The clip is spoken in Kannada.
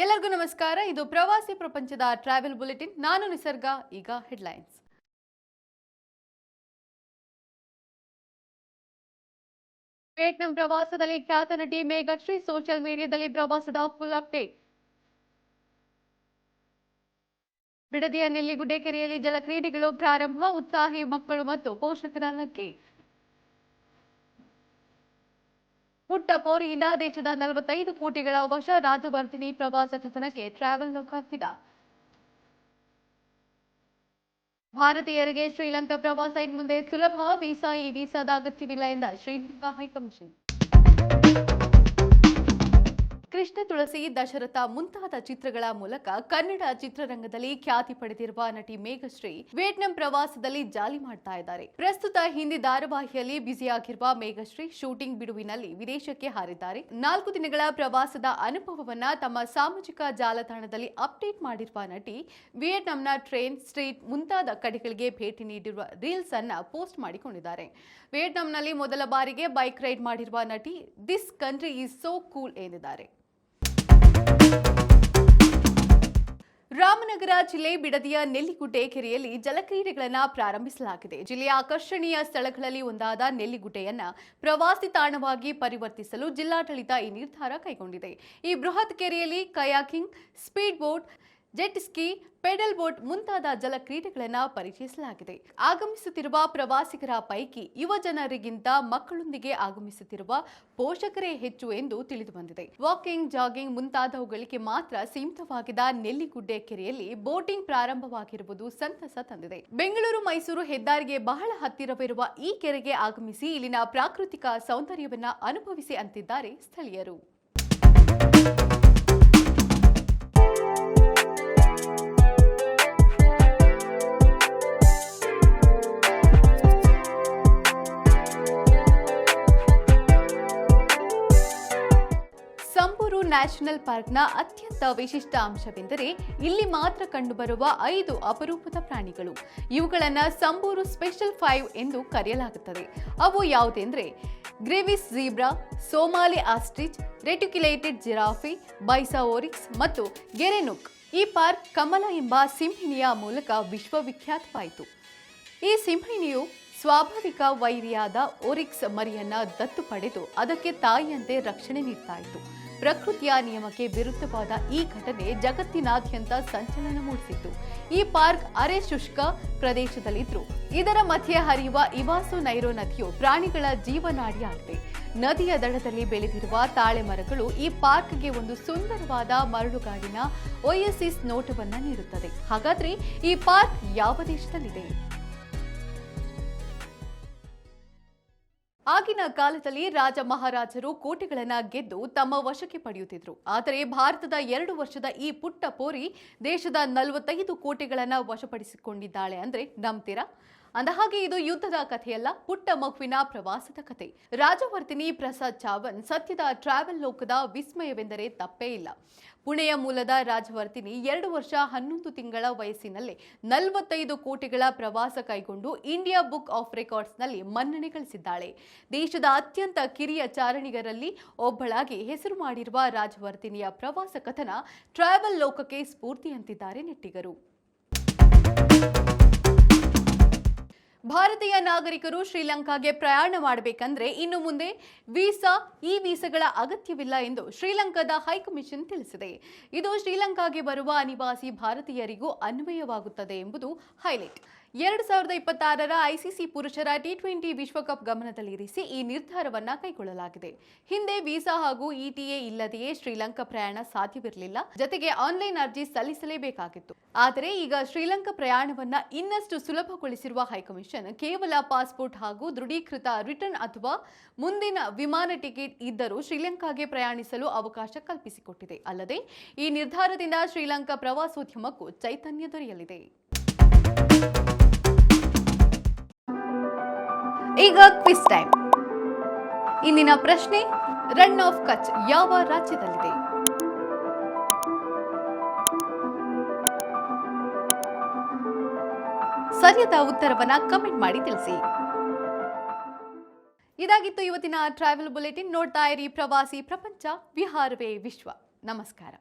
ಎಲ್ಲರಿಗೂ ನಮಸ್ಕಾರ. ಇದು ಪ್ರವಾಸಿ ಪ್ರಪಂಚದ ಟ್ರಾವೆಲ್ ಬುಲೆಟಿನ್. ನಾನು ನಿಸರ್ಗ. ಈಗ ಹೆಡ್ಲೈನ್ಸ್. ವಿಯೆಟ್ನಾಂ ಪ್ರವಾಸದಲ್ಲಿ ಖ್ಯಾತ ನಟಿ ಮೇಘಶ್ರೀ ಸೋಷಿಯಲ್ ಮೀಡಿಯಾದಲ್ಲಿ ಪ್ರವಾಸದ ಫುಲ್ ಅಪ್ಡೇಟ್. ಬಿಡದಿಯ ನೆಲ್ಲಿಗುಡ್ಡೆ ಕೆರೆಯಲ್ಲಿ ಜಲಕ್ರೀಡೆಗಳು ಪ್ರಾರಂಭ, ಉತ್ಸಾಹಿ ಮಕ್ಕಳು ಮತ್ತು ಪೋಷಕರ ಲಗ್ಗೆ. ಪುಟ್ಟ ಪೋರಿಯಿಂದ ದೇಶದ 45 ಕೋಟಿಗಳ ವಶ, ರಾಜವರ್ಧಿನಿ ಪ್ರವಾಸ ಕಥನಕ್ಕೆ ಟ್ರಾವೆಲ್ ಲೋಕಾರ್ಪಿತ. ಭಾರತೀಯರಿಗೆ ಶ್ರೀಲಂಕಾ ಪ್ರವಾಸ ಇನ್ಮುಂದೆ ಸುಲಭ, ವೀಸಾ ಈ ವೀಸಾದ ಅಗತ್ಯವಿಲ್ಲ ಎಂದ ಶ್ರೀಲಂಕಾ ಹೈಕಮಿಷನ್. ಕೃಷ್ಣ ತುಳಸಿ, ದಶರಥ ಮುಂತಾದ ಚಿತ್ರಗಳ ಮೂಲಕ ಕನ್ನಡ ಚಿತ್ರರಂಗದಲ್ಲಿ ಖ್ಯಾತಿ ಪಡೆದಿರುವ ನಟಿ ಮೇಘಶ್ರೀ ವಿಯೆಟ್ನಾಂ ಪ್ರವಾಸದಲ್ಲಿ ಜಾಲಿ ಮಾಡ್ತಾ ಇದ್ದಾರೆ. ಪ್ರಸ್ತುತ ಹಿಂದಿ ಧಾರಾವಾಹಿಯಲ್ಲಿ ಬ್ಯುಸಿಯಾಗಿರುವ ಮೇಘಶ್ರೀ ಶೂಟಿಂಗ್ ಬಿಡುವಿನಲ್ಲಿ ವಿದೇಶಕ್ಕೆ ಹಾರಿದ್ದಾರೆ. 4 ದಿನಗಳ ಪ್ರವಾಸದ ಅನುಭವವನ್ನ ತಮ್ಮ ಸಾಮಾಜಿಕ ಜಾಲತಾಣದಲ್ಲಿ ಅಪ್ಡೇಟ್ ಮಾಡಿರುವ ನಟಿ ವಿಯೆಟ್ನಾಂನ ಟ್ರೇನ್, ಸ್ಟ್ರೀಟ್ ಮುಂತಾದ ಕಡೆಗಳಿಗೆ ಭೇಟಿ ನೀಡಿರುವ ರೀಲ್ಸ್ ಅನ್ನ ಪೋಸ್ಟ್ ಮಾಡಿಕೊಂಡಿದ್ದಾರೆ. ವಿಯೆಟ್ನಾಂನಲ್ಲಿ ಮೊದಲ ಬಾರಿಗೆ ಬೈಕ್ ರೈಡ್ ಮಾಡಿರುವ ನಟಿ this country is so cool ಎಂದಿದ್ದಾರೆ. ರಾಮನಗರ ಜಿಲ್ಲೆ ಬಿಡದಿಯ ನೆಲ್ಲಿಗುಡ್ಡೆ ಕೆರೆಯಲ್ಲಿ ಜಲಕ್ರೀಡೆಗಳನ್ನು ಪ್ರಾರಂಭಿಸಲಾಗಿದೆ. ಜಿಲ್ಲೆಯ ಆಕರ್ಷಣೀಯ ಸ್ಥಳಗಳಲ್ಲಿ ಒಂದಾದ ನೆಲ್ಲಿಗುಡ್ಡೆಯನ್ನ ಪ್ರವಾಸಿ ತಾಣವಾಗಿ ಪರಿವರ್ತಿಸಲು ಜಿಲ್ಲಾಡಳಿತ ಈ ನಿರ್ಧಾರ ಕೈಗೊಂಡಿದೆ. ಈ ಬೃಹತ್ ಕೆರೆಯಲ್ಲಿ kayaking, speed boat, jet ski, pedal boat ಮುಂತಾದ ಜಲಕ್ರೀಡೆಗಳನ್ನು ಪರಿಚಯಿಸಲಾಗಿದೆ. ಆಗಮಿಸುತ್ತಿರುವ ಪ್ರವಾಸಿಗರ ಪೈಕಿ ಯುವ ಜನರಿಗಿಂತ ಮಕ್ಕಳೊಂದಿಗೆ ಆಗಮಿಸುತ್ತಿರುವ ಪೋಷಕರೇ ಹೆಚ್ಚು ಎಂದು ತಿಳಿದುಬಂದಿದೆ. ವಾಕಿಂಗ್, ಜಾಗಿಂಗ್ ಮುಂತಾದವುಗಳಿಗೆ ಮಾತ್ರ ಸೀಮಿತವಾಗಿದ್ದ ನೆಲ್ಲಿಗುಡ್ಡೆ ಕೆರೆಯಲ್ಲಿ ಬೋಟಿಂಗ್ ಪ್ರಾರಂಭವಾಗಿರುವುದು ಸಂತಸ ತಂದಿದೆ. ಬೆಂಗಳೂರು ಮೈಸೂರು ಹೆದ್ದಾರಿಗೆ ಬಹಳ ಹತ್ತಿರವಿರುವ ಈ ಕೆರೆಗೆ ಆಗಮಿಸಿ ಇಲ್ಲಿನ ಪ್ರಾಕೃತಿಕ ಸೌಂದರ್ಯವನ್ನ ಅನುಭವಿಸಿ ಅಂತಿದ್ದಾರೆ ಸ್ಥಳೀಯರು. ಸಂಬೂರು ನ್ಯಾಷನಲ್ ಪಾರ್ಕ್ನ ಅತ್ಯಂತ ವಿಶಿಷ್ಟ ಅಂಶವೆಂದರೆ ಇಲ್ಲಿ ಮಾತ್ರ ಕಂಡುಬರುವ 5 ಅಪರೂಪದ ಪ್ರಾಣಿಗಳು. ಇವುಗಳನ್ನು ಸಂಬೂರು ಸ್ಪೆಷಲ್ 5 ಎಂದು ಕರೆಯಲಾಗುತ್ತದೆ. ಅವು ಯಾವುದೆಂದರೆ Grevy's zebra, Somali ostrich, reticulated giraffe, beisa oryx ಮತ್ತು ಗೆರೆನುಕ್. ಈ ಪಾರ್ಕ್ ಕಮಲ ಎಂಬ ಸಿಂಹಿಣಿಯ ಮೂಲಕ ವಿಶ್ವವಿಖ್ಯಾತವಾಯಿತು. ಈ ಸಿಂಹಿಣಿಯು ಸ್ವಾಭಾವಿಕ ವೈರಿಯಾದ ಒರಿಕ್ಸ್ ಮರಿಯನ್ನ ದತ್ತು ಪಡೆದು ಅದಕ್ಕೆ ತಾಯಿಯಂತೆ ರಕ್ಷಣೆ ನೀಡ್ತಾ ಇತ್ತು. ಪ್ರಕೃತಿಯ ನಿಯಮಕ್ಕೆ ವಿರುದ್ಧವಾದ ಈ ಘಟನೆ ಜಗತ್ತಿನಾದ್ಯಂತ ಸಂಚಲನ ಮೂಡಿಸಿತ್ತು. ಈ ಪಾರ್ಕ್ ಅರೆ ಶುಷ್ಕ ಪ್ರದೇಶದಲ್ಲಿದ್ದು ಇದರ ಮಧ್ಯೆ ಹರಿಯುವ ಇವಾಸು ನೈರೋ ನದಿಯು ಪ್ರಾಣಿಗಳ ಜೀವನಾಡಿಯಾಗಿದೆ. ನದಿಯ ದಡದಲ್ಲಿ ಬೆಳೆದಿರುವ ತಾಳೆ ಮರಗಳು ಈ ಪಾರ್ಕ್ಗೆ ಒಂದು ಸುಂದರವಾದ ಮರಳುಗಾಡಿನ ಒಯಸಿಸ್ ನೋಟವನ್ನ ನೀಡುತ್ತದೆ. ಹಾಗಾದ್ರೆ ಈ ಪಾರ್ಕ್ ಯಾವ ದೇಶದಲ್ಲಿದೆ? ಆಗಿನ ಕಾಲದಲ್ಲಿ ರಾಜ ಮಹಾರಾಜರು ಕೋಟೆಗಳನ್ನ ಗೆದ್ದು ತಮ್ಮ ವಶಕ್ಕೆ ಪಡೆಯುತ್ತಿದ್ರು. ಆದರೆ ಭಾರತದ 2 ವರ್ಷದ ಈ ಪುಟ್ಟ ಪೋರಿ ದೇಶದ 45 ಕೋಟೆಗಳನ್ನ ವಶಪಡಿಸಿಕೊಂಡಿದ್ದಾಳೆ ಅಂದ್ರೆ ನಂಬ್ತೀರಾ? ಅಂದಹಾಗೆ ಇದು ಯುದ್ಧದ ಕಥೆಯಲ್ಲ, ಪುಟ್ಟ ಮಗುವಿನ ಪ್ರವಾಸದ ಕಥೆ. ರಾಜವರ್ಧಿನಿ ಪ್ರಸಾದ್ ಚಾವನ್ ಸತ್ಯದ ಟ್ರಾವೆಲ್ ಲೋಕದ ವಿಸ್ಮಯವೆಂದರೆ ತಪ್ಪೇ ಇಲ್ಲ. ಪುಣೆಯ ಮೂಲದ ರಾಜವರ್ಧಿನಿ 2 ವರ್ಷ 11 ತಿಂಗಳ ವಯಸ್ಸಿನಲ್ಲೇ 45 ಕೋಟಿಗಳ ಪ್ರವಾಸ ಕೈಗೊಂಡು ಇಂಡಿಯಾ ಬುಕ್ ಆಫ್ ರೆಕಾರ್ಡ್ಸ್ನಲ್ಲಿ ಮನ್ನಣೆ ಗಳಿಸಿದ್ದಾಳೆ. ದೇಶದ ಅತ್ಯಂತ ಕಿರಿಯ ಚಾರಣಿಗರಲ್ಲಿ ಒಬ್ಬಳಾಗಿ ಹೆಸರು ಮಾಡಿರುವ ರಾಜವರ್ಧಿನಿಯ ಪ್ರವಾಸ ಕಥನ ಟ್ರಾವೆಲ್ ಲೋಕಕ್ಕೆ ಸ್ಫೂರ್ತಿಯಂತಿದ್ದಾರೆ ನೆಟ್ಟಿಗರು. ಭಾರತೀಯ ನಾಗರಿಕರು ಶ್ರೀಲಂಕಾಗೆ ಪ್ರಯಾಣ ಮಾಡಬೇಕಂದ್ರೆ ಇನ್ನು ಮುಂದೆ ವೀಸಾ ಈ ವೀಸಾಗಳ ಅಗತ್ಯವಿಲ್ಲ ಎಂದು ಶ್ರೀಲಂಕಾದ ಹೈಕಮಿಷನ್ ತಿಳಿಸಿದೆ. ಇದು ಶ್ರೀಲಂಕಾಗೆ ಬರುವ ಅನಿವಾಸಿ ಭಾರತೀಯರಿಗೂ ಅನ್ವಯವಾಗುತ್ತದೆ ಎಂಬುದು ಹೈಲೈಟ್. 2026ರ ಐಸಿಸಿ ಪುರುಷರ T20 ವಿಶ್ವಕಪ್ ಗಮನದಲ್ಲಿರಿಸಿ ಈ ನಿರ್ಧಾರವನ್ನ ಕೈಗೊಳ್ಳಲಾಗಿದೆ. ಹಿಂದೆ ವೀಸಾ ಹಾಗೂ ಇಟಿಎ ಇಲ್ಲದೆಯೇ ಶ್ರೀಲಂಕಾ ಪ್ರಯಾಣ ಸಾಧ್ಯವಿರಲಿಲ್ಲ. ಜೊತೆಗೆ ಆನ್ಲೈನ್ ಅರ್ಜಿ ಸಲ್ಲಿಸಲೇಬೇಕಾಗಿತ್ತು. ಆದರೆ ಈಗ ಶ್ರೀಲಂಕಾ ಪ್ರಯಾಣವನ್ನ ಇನ್ನಷ್ಟು ಸುಲಭಗೊಳಿಸಿರುವ ಹೈಕಮಿಷನ್ ಕೇವಲ ಪಾಸ್ಪೋರ್ಟ್ ಹಾಗೂ ದೃಢೀಕೃತ ರಿಟರ್ನ್ ಅಥವಾ ಮುಂದಿನ ವಿಮಾನ ಟಿಕೆಟ್ ಇದ್ದರೂ ಶ್ರೀಲಂಕಾಗೆ ಪ್ರಯಾಣಿಸಲು ಅವಕಾಶ ಕಲ್ಪಿಸಿಕೊಟ್ಟಿದೆ. ಅಲ್ಲದೆ ಈ ನಿರ್ಧಾರದಿಂದ ಶ್ರೀಲಂಕಾ ಪ್ರವಾಸೋದ್ಯಮಕ್ಕೂ ಚೈತನ್ಯ ದೊರೆಯಲಿದೆ. ಈಗ ಕ್ವಿಸ್ ಟೈಮ್. ಇಂದಿನ ಪ್ರಶ್ನೆ, ರನ್ ಆಫ್ ಕಚ್ ಯಾವ ರಾಜ್ಯದಲ್ಲಿದೆ? ಸರಿಯಾದ ಉತ್ತರವನ್ನ ಕಮೆಂಟ್ ಮಾಡಿ ತಿಳಿಸಿ. ಇದಾಗಿತ್ತು ಇವತ್ತಿನ ಟ್ರಾವೆಲ್ ಬುಲೆಟಿನ್. ನೋಡ್ತಾ ಇರಿ ಪ್ರವಾಸಿ ಪ್ರಪಂಚ, ವಿಹಾರವೇ ವಿಶ್ವ. ನಮಸ್ಕಾರ.